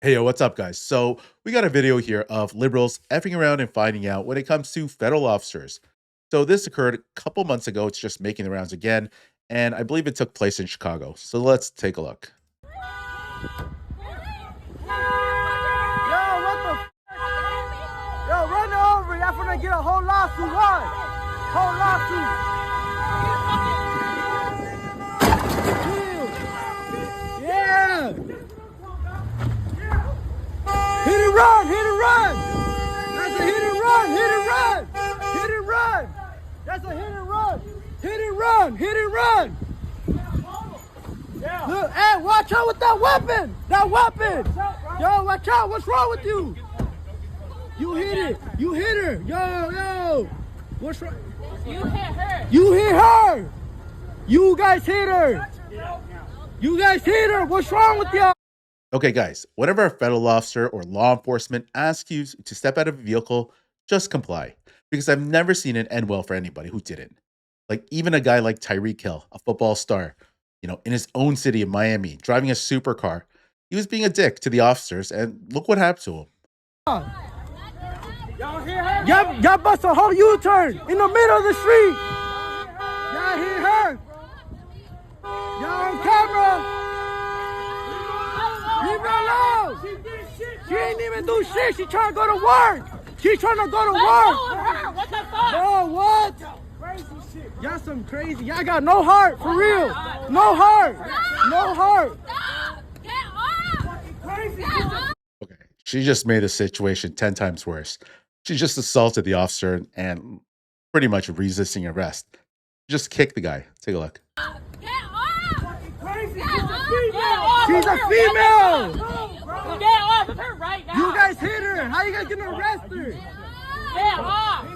Hey, yo, what's up, guys? So, we got a video here of liberals effing around and finding out when it comes to federal officers. So, this occurred a couple months ago. It's just making the rounds again. And I believe it took place in Chicago. So, let's take a look. Yo, run over. Y'all finna get a whole lawsuit. What? Whole lawsuit. Yeah. Hit and run. Hit and run. That's a hit and run. Hit and run. Hit and run. That's a hit and run. Hit and run. Hit and run. Look, hey, watch out with that weapon. That weapon. Yo, watch out. What's wrong with you? You hit it. You hit her. Yo. What's wrong? You hit her. You hit her. You guys hit her. You guys hit her. What's wrong with y'all? Okay, guys, whenever a federal officer or law enforcement asks you to step out of a vehicle, just comply. Because I've never seen it end well for anybody who didn't. Like, even a guy like Tyreek Hill, a football star, in his own city of Miami, driving a supercar, he was being a dick to the officers, and look what happened to him. Y'all bust a whole U-turn in the middle of the street. Y'all hit her. Y'all on camera. Leave her alone. She ain't even do shit. She trying to go to work. She's trying to go to work. What the fuck? No, what? Y'all some crazy. Y'all got no heart, for real. No heart. No heart. Get off! Get off! Okay, she just made the situation 10 times worse. She just assaulted the officer and pretty much resisting arrest. Just kicked the guy. Take a look. Get off! She's a female. Get off of her right now! You guys hit her. How you guys gonna arrest her? Get off!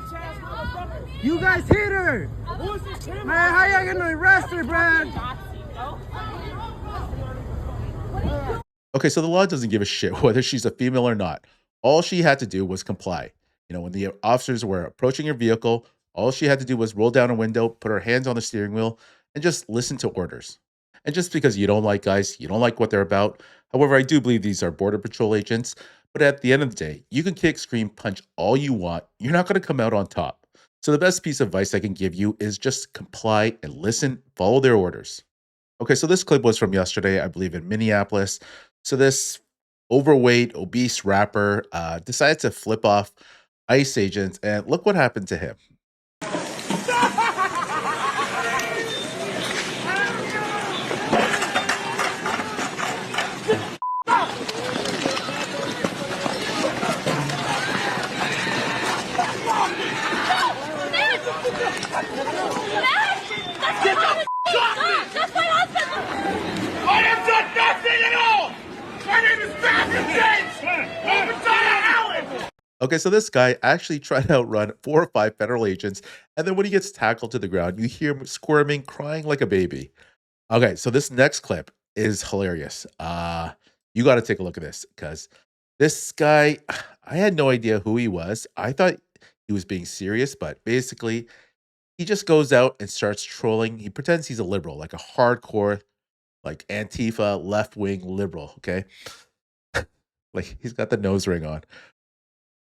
You guys hit her. Man, how y'all gonna arrest her, Brad? Okay, so the law doesn't give a shit whether she's a female or not. All she had to do was comply. When the officers were approaching her vehicle, all she had to do was roll down a window, put her hands on the steering wheel, and just listen to orders. And just because you don't like guys, you don't like what they're about. However, I do believe these are Border Patrol agents. But at the end of the day, you can kick, scream, punch all you want. You're not going to come out on top. So the best piece of advice I can give you is just comply and listen, follow their orders. Okay, so this clip was from yesterday, I believe in Minneapolis. So this overweight, obese rapper decided to flip off ICE agents, and look what happened to him. That's my husband! I have done nothing at all! My name is Matthew James! Obadiah Allen! Okay, so this guy actually tried to outrun 4 or 5 federal agents, and then when he gets tackled to the ground, you hear him squirming, crying like a baby. Okay, so this next clip is hilarious. You got to take a look at this, because this guy, I had no idea who he was. I thought he was being serious, but basically, he just goes out and starts trolling. He pretends he's a liberal, like a hardcore, like Antifa, left-wing liberal, okay? Like, he's got the nose ring on.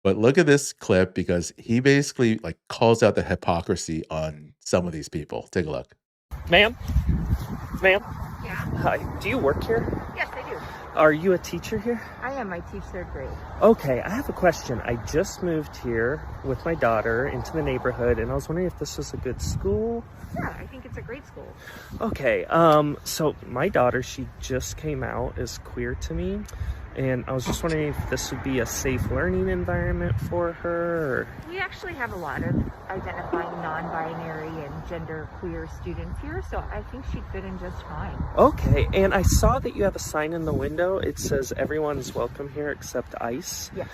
But look at this clip because he basically like calls out the hypocrisy on some of these people. Take a look. Ma'am? Ma'am? Yeah. Hi. Do you work here? Yes, I do. Are you a teacher here? I am. I teach third grade. Okay, I have a question. I just moved here with my daughter into the neighborhood, and I was wondering if this was a good school. Yeah, I think it's a great school. Okay, so my daughter, she just came out as queer to me, and I was just wondering if this would be a safe learning environment for her. Or... We actually have a lot of identifying non-binary and gender queer students here, so I think she'd fit in just fine. Okay, and I saw that you have a sign in the window. It says everyone's welcome here except ICE. Yes.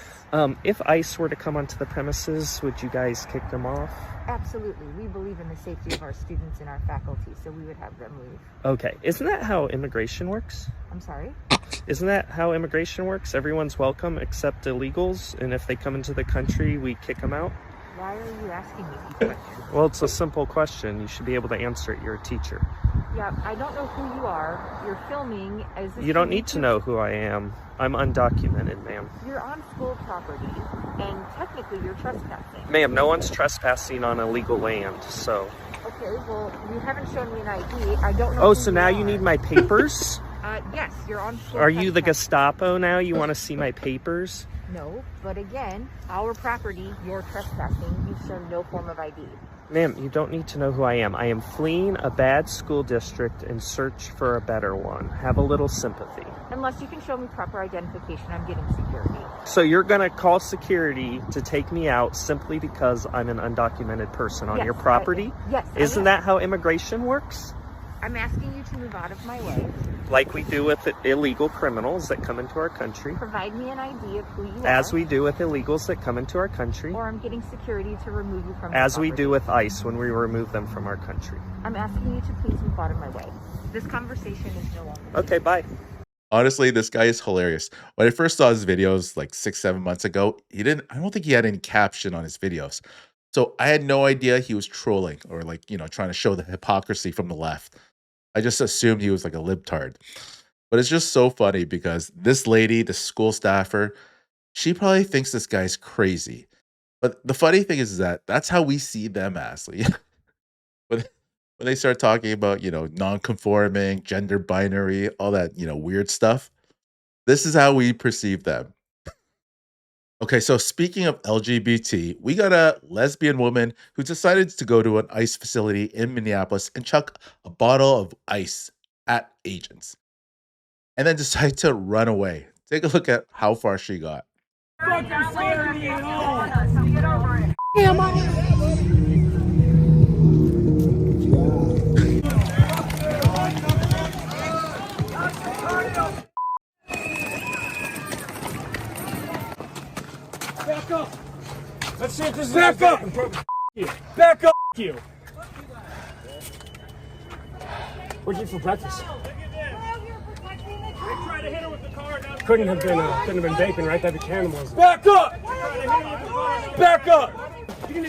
If ICE were to come onto the premises, would you guys kick them off? Absolutely. We believe in the safety of our students and our faculty, so we would have them leave. Okay. Isn't that how immigration works? I'm sorry? Isn't that how immigration works? Everyone's welcome except illegals, and if they come into the country, we kick them out? Why are you asking me these questions? Well, it's a simple question. You should be able to answer it. You're a teacher. Yeah, I don't know who you are. You're filming as a You don't student need to who- know who I am. I'm undocumented, ma'am. You're on school property, and technically you're trespassing. Ma'am, no one's trespassing on illegal land, so... Okay, well, you haven't shown me an ID. I don't know. Oh, who so now you are. need my papers? Yes, you're on school. Are you the trespassing. Gestapo now? You want to see my papers? No, but again, our property, you're trespassing. You've shown no form of ID. Ma'am, you don't need to know who I am. I am fleeing a bad school district in search for a better one. Have a little sympathy. Unless you can show me proper identification, I'm getting security. So you're going to call security to take me out simply because I'm an undocumented person on Yes, your property? Yes. I Isn't am. that how immigration works? I'm asking you to move out of my way. Like we do with illegal criminals that come into our country. Provide me an ID of who you are. As we do with illegals that come into our country. Or I'm getting security to remove you from the As we property. do with ICE when we remove them from our country. I'm asking you to please move out of my way. This conversation is no longer. Okay, bye. Honestly, this guy is hilarious. When I first saw his videos like 6, 7 months ago, I don't think he had any caption on his videos. So I had no idea he was trolling or like, trying to show the hypocrisy from the left. I just assumed he was like a libtard. But it's just so funny because this lady, the school staffer, she probably thinks this guy's crazy. But the funny thing is that that's how we see them as. when when they start talking about, non-conforming, gender binary, all that, weird stuff, this is how we perceive them. Okay, so speaking of LGBT, we got a lesbian woman who decided to go to an ICE facility in Minneapolis and chuck a bottle of ice at agents and then decide to run away. Take a look at how far she got. Back up! Let's see if this is back up! You. Back up, you! What'd you eat for breakfast? Couldn't have been bacon, right? That'd be cannibals. Back up! Back up!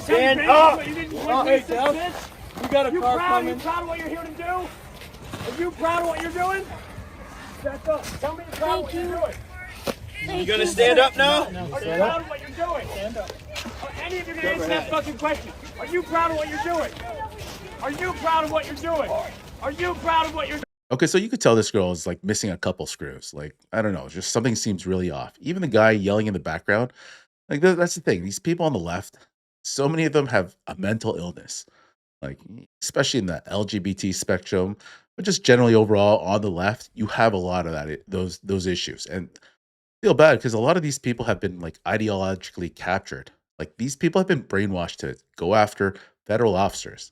Stand up! Hey, Jeff, you got a car coming. Are you proud of what you're here to do? Are you proud of what you're doing? Back up! Tell me you're proud of what you're doing. You gonna stand up now? Are you proud of what you're doing? Stand up. Are any of you gonna answer that fucking question? Are you proud of what you're doing? Are you proud of what you're doing? Are you proud of what you're doing? Okay, so you could tell this girl is like missing a couple screws. Like, I don't know, just something seems really off. Even the guy yelling in the background, like that's the thing. These people on the left, so many of them have a mental illness, like especially in the LGBT spectrum, but just generally overall on the left, you have a lot of those issues. And I feel bad because a lot of these people have been like ideologically captured. Like these people have been brainwashed to go after federal officers.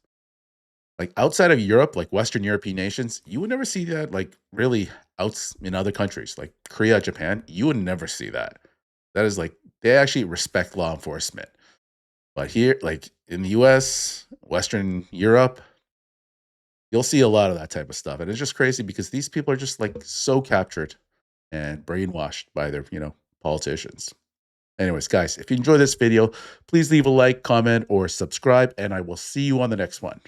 Like outside of Europe, like Western European nations, you would never see that like really out in other countries like Korea, Japan. You would never see that. That is like they actually respect law enforcement. But here, like in the US, Western Europe, you'll see a lot of that type of stuff. And it's just crazy because these people are just like so captured and brainwashed by their, politicians. Anyways, guys, if you enjoy this video, please leave a like, comment, or subscribe, and I will see you on the next one.